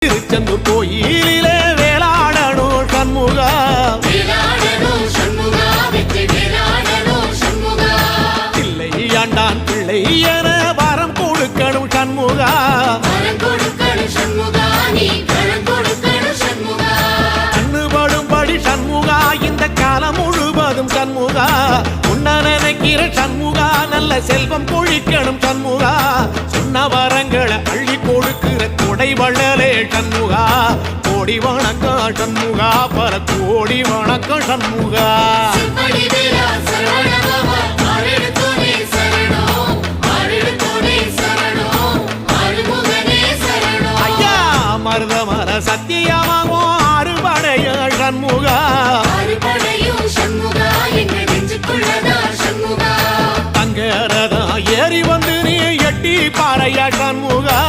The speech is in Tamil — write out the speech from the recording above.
திருச்செந்தூர் கோயிலிலே வேளாடணும் சண்முகா, பிள்ளை ஆண்டான் பிள்ளை என வரம் கொடுக்கணும் சண்முகா, கண்ணுபடும்படி சண்முகா இந்த காலம் முழுவதும் சண்முகா, உன்ன நினைக்கிற சண்முகா நல்ல செல்வம் பொழிக்கணும் சண்முகா, சொன்ன வரங்களை அள்ளி கொடுக்கிற கொடை வள்ளலே சண்முகா, கோடி வணக்கம் சண்முகா, பல கோடி வணக்கம் சண்முகா. ஐயா மருதமர சத்தியமாகும் அறுபடைய சண்முகா, தங்கரதா ஏறி வந்து நீ எட்டி பாறையா சண்முகா.